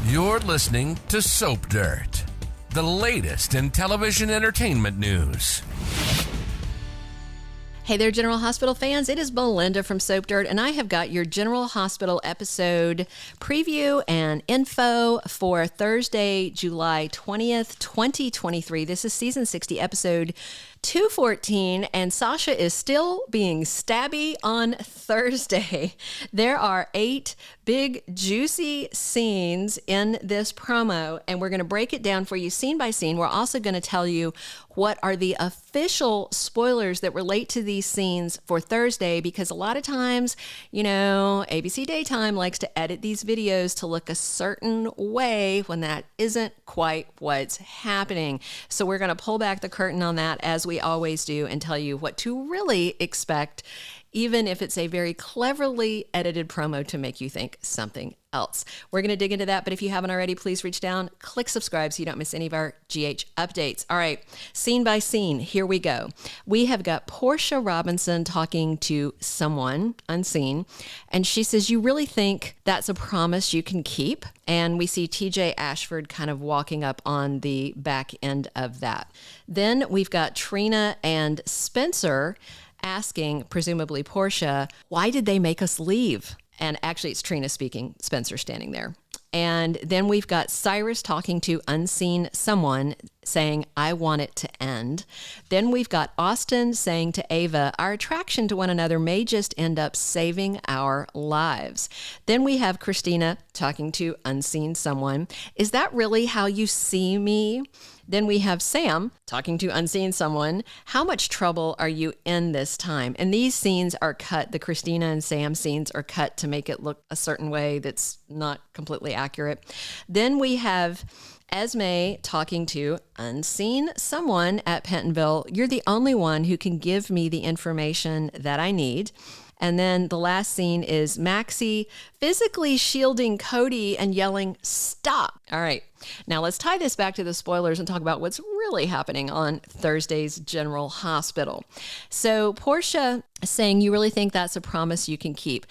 You're listening to Soap Dirt, the latest in television entertainment news. Hey there, General Hospital fans. It is Belinda from Soap Dirt, and I have got your General Hospital episode preview and info for Thursday, July 20th, 2023. This is season 60, episode 214, and Sasha is still being stabby on Thursday. There are 8 big, juicy scenes in this promo, and we're going to break it down for you scene by scene. We're also going to tell you what are the official spoilers that relate to these scenes for Thursday, because a lot of times, you know, ABC Daytime likes to edit these videos to look a certain way when that isn't quite what's happening. So we're going to pull back the curtain on that, as we always do, and tell you what to really expect, even if it's a very cleverly edited promo to make you think something else. We're going to dig into that, but if you haven't already, please reach down, click subscribe so you don't miss any of our GH updates. All right, scene by scene, here we go. We have got Portia Robinson talking to someone unseen, and she says, "You really think that's a promise you can keep?" And we see TJ Ashford kind of walking up on the back end of that. Then we've got Trina and Spencer asking, presumably Portia, "Why did they make us leave?" And actually it's Trina speaking, Spencer standing there. And then we've got Cyrus talking to unseen someone saying, "I want it to end." Then we've got Austin saying to Ava, "Our attraction to one another may just end up saving our lives." Then we have Christina talking to unseen someone. "Is that really how you see me?" Then we have Sam talking to unseen someone. "How much trouble are you in this time?" And these scenes are cut. The Christina and Sam scenes are cut to make it look a certain way that's not completely accurate. Then we have Esme talking to unseen someone at Pentonville. "You're the only one who can give me the information that I need." And then the last scene is Maxie physically shielding Cody and yelling, "Stop." All right. Now let's tie this back to the spoilers and talk about what's really happening on Thursday's General Hospital. So Portia saying, "You really think that's a promise you can keep?"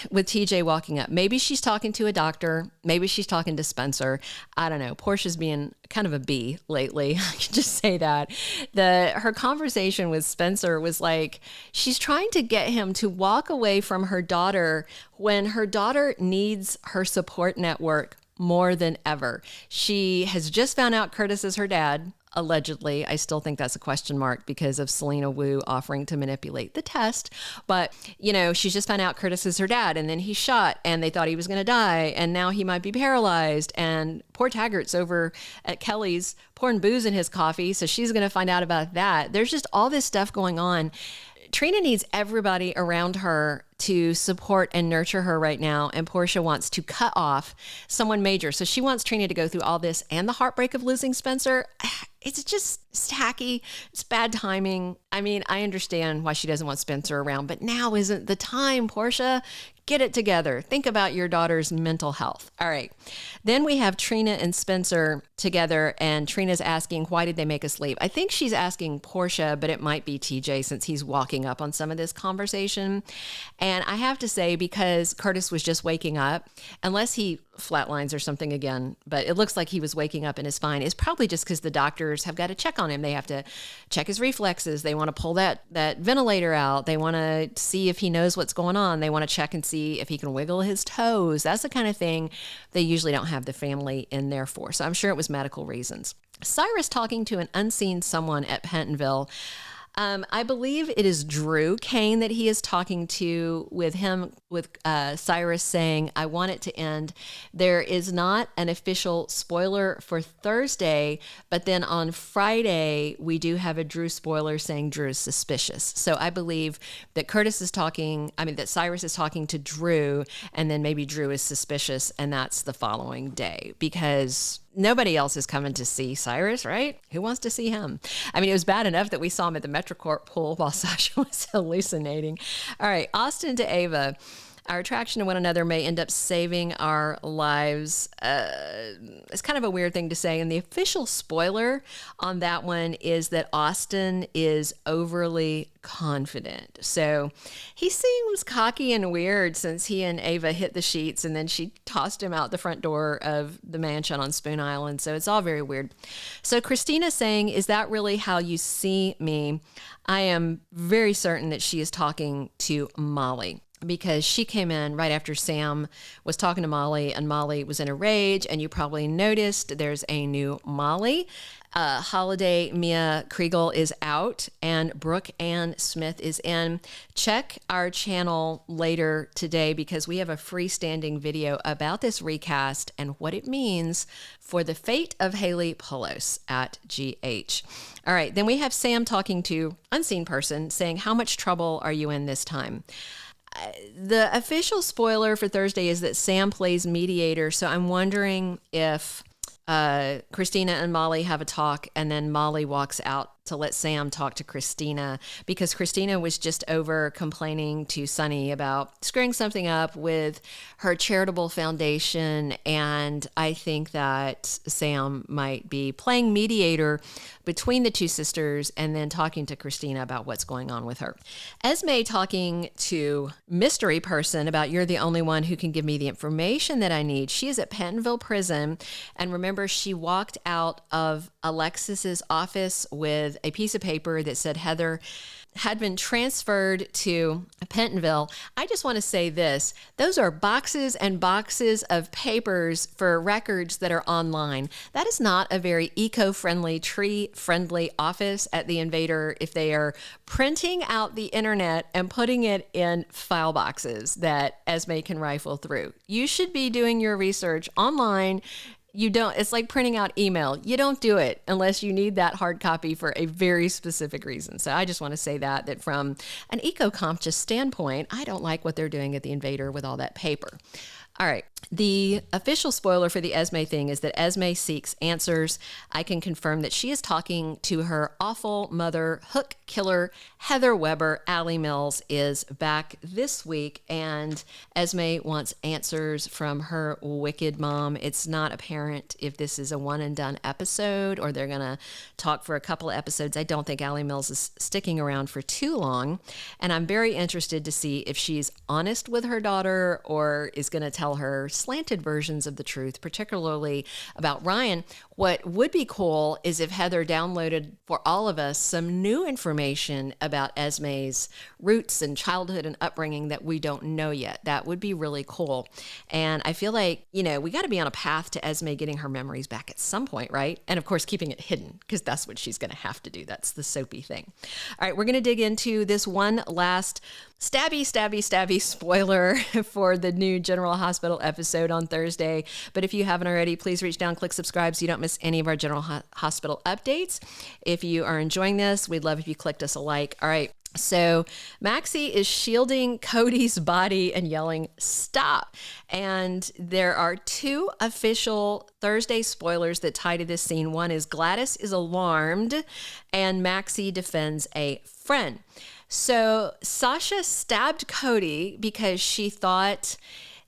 With TJ walking up. Maybe she's talking to a doctor. Maybe she's talking to Spencer. I don't know. Portia's being kind of a bee lately. I can just say that. Her conversation with Spencer was like, she's trying to get him to walk away from her daughter when her daughter needs her support network more than ever. She has just found out Curtis is her dad. Allegedly. I still think that's a question mark because of Selena Wu offering to manipulate the test. But, you know, she's just found out Curtis is her dad, and then he's shot and they thought he was going to die, and now he might be paralyzed. And poor Taggart's over at Kelly's pouring booze in his coffee, so she's going to find out about that. There's just all this stuff going on. Trina needs everybody around her to support and nurture her right now, and Portia wants to cut off someone major. So she wants Trina to go through all this and the heartbreak of losing Spencer. It's just tacky. It's bad timing. I mean, I understand why she doesn't want Spencer around, but now isn't the time, Portia. Get it together. Think about your daughter's mental health. All right. Then we have Trina and Spencer together, and Trina's asking, "Why did they make us leave?" I think she's asking Portia, but it might be TJ since he's walking up on some of this conversation. And I have to say, because Curtis was just waking up, unless he flatlines or something again, but it looks like he was waking up and is fine, it's probably just because the doctors have got to check on him. They have to check his reflexes. They want to pull that ventilator out. They want to see if he knows what's going on. They want to check and see if he can wiggle his toes. That's the kind of thing they usually don't have the family in there for. So I'm sure it was medical reasons. Cyrus talking to an unseen someone at Pentonville. I believe it is Drew Cain that he is talking to, with Cyrus saying, "I want it to end." There is not an official spoiler for Thursday, but then on Friday, we do have a Drew spoiler saying Drew is suspicious. So I believe that that Cyrus is talking to Drew, and then maybe Drew is suspicious, and that's the following day, because nobody else is coming to see Cyrus, right? Who wants to see him? I mean, it was bad enough that we saw him at the Metrocorp pool while Sasha was hallucinating. All right, Austin to Ava. Our attraction to one another may end up saving our lives. It's kind of a weird thing to say. And the official spoiler on that one is that Austin is overly confident. So he seems cocky and weird since he and Ava hit the sheets and then she tossed him out the front door of the mansion on Spoon Island. So it's all very weird. So Christina saying, is that really how you see me? I am very certain that she is talking to Molly, because she came in right after Sam was talking to Molly and Molly was in a rage. And you probably noticed there's a new Molly. Holiday Mia Kriegel is out and Brooke Ann Smith is in. Check our channel later today because we have a freestanding video about this recast and what it means for the fate of Haley Polos at GH. All right, then we have Sam talking to unseen person saying, how much trouble are you in this time? The official spoiler for Thursday is that Sam plays mediator. So I'm wondering if Christina and Molly have a talk and then Molly walks out to let Sam talk to Christina, because Christina was just over complaining to Sunny about screwing something up with her charitable foundation. And I think that Sam might be playing mediator between the two sisters and then talking to Christina about what's going on with her. Esme talking to mystery person about, you're the only one who can give me the information that I need. She is at Pentonville Prison. And remember, she walked out of Alexis's office with a piece of paper that said Heather had been transferred to Pentonville. I just want to say this. Those are boxes and boxes of papers for records that are online. That is not a very eco-friendly, tree-friendly office at the Invader if they are printing out the internet and putting it in file boxes that Esme can rifle through. You should be doing your research online. You don't, it's like printing out email. You don't do it unless you need that hard copy for a very specific reason. So I just want to say that from an eco-conscious standpoint, I don't like what they're doing at the Invader with all that paper. All right. The official spoiler for the Esme thing is that Esme seeks answers. I can confirm that she is talking to her awful mother, hook killer, Heather Weber. Ali Mills is back this week, and Esme wants answers from her wicked mom. It's not apparent if this is a one and done episode or they're going to talk for a couple of episodes. I don't think Ali Mills is sticking around for too long, and I'm very interested to see if she's honest with her daughter or is going to tell her slanted versions of the truth, particularly about Ryan. What would be cool is if Heather downloaded for all of us some new information about Esme's roots and childhood and upbringing that we don't know yet. That would be really cool. And I feel like, we got to be on a path to Esme getting her memories back at some point, right? And of course, keeping it hidden, because that's what she's going to have to do. That's the soapy thing. All right, we're going to dig into this one last stabby spoiler for the new General Hospital episode on Thursday. But if you haven't already, please reach down, click subscribe so you don't miss any of our General Hospital updates. If you are enjoying this, we'd love if you clicked us a like. All right. So Maxie is shielding Cody's body and yelling, stop. And there are two official Thursday spoilers that tie to this scene. One is Gladys is alarmed and Maxie defends a friend. So Sasha stabbed Cody because she thought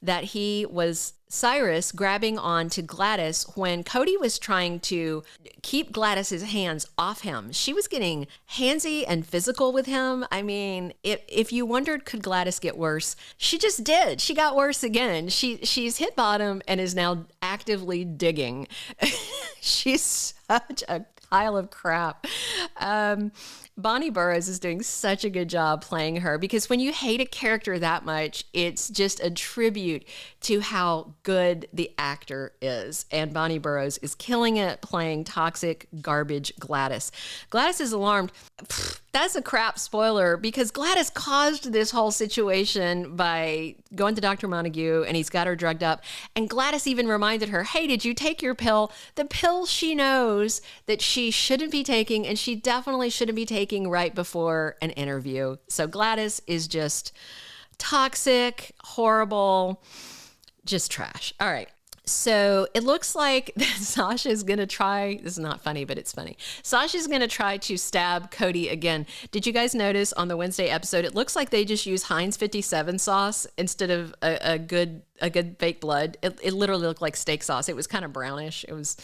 that he was Cyrus grabbing on to Gladys when Cody was trying to keep Gladys's hands off him. She was getting handsy and physical with him. I mean, if you wondered, could Gladys get worse? She just did. She got worse again. She's hit bottom and is now actively digging. She's such a pile of crap. Bonnie Burrows is doing such a good job playing her, because when you hate a character that much, it's just a tribute to how good the actor is. And Bonnie Burrows is killing it playing toxic garbage Gladys. Gladys is alarmed. That's a crap spoiler, because Gladys caused this whole situation by going to Dr. Montague and he's got her drugged up. And Gladys even reminded her, hey, did you take your pill? The pill she knows that she shouldn't be taking, and she definitely shouldn't be taking right before an interview. So Gladys is just toxic, horrible, just trash. All right. So it looks like Sasha's going to try. This is not funny, but it's funny. Sasha's going to try to stab Cody again. Did you guys notice on the Wednesday episode, it looks like they just use Heinz 57 sauce instead of a good fake blood. It literally looked like steak sauce. It was kind of brownish. It was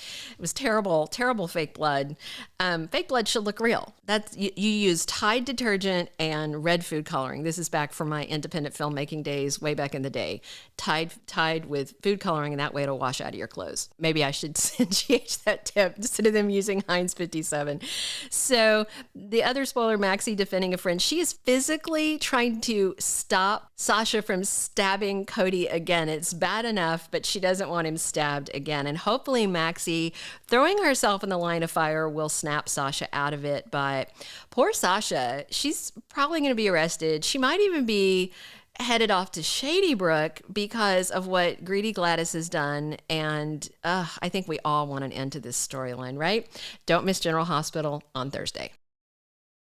terrible fake blood. Fake blood should look real. You use Tide detergent and red food coloring. This is back from my independent filmmaking days way back in the day. Tide with food coloring, and that way it'll wash out of your clothes. Maybe I should send GH that tip instead of them using Heinz 57. So the other spoiler, Maxie defending a friend, she is physically trying to stop Sasha from stabbing Cody again. It's bad enough, but she doesn't want him stabbed again. And hopefully Maxie throwing herself in the line of fire will snap Sasha out of it. But poor Sasha, she's probably going to be arrested. She might even be headed off to Shady Brook because of what Greedy Gladys has done. And I think we all want an end to this storyline, right? Don't miss General Hospital on Thursday.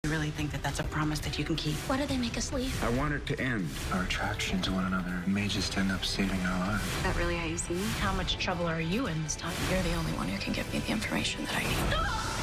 I really think that that's a promise that you can keep. Why do they make us leave? I want it to end. Our attraction to one another may just end up saving our lives. Is that really how you see me? How much trouble are you in this time? You're the only one who can give me the information that I need.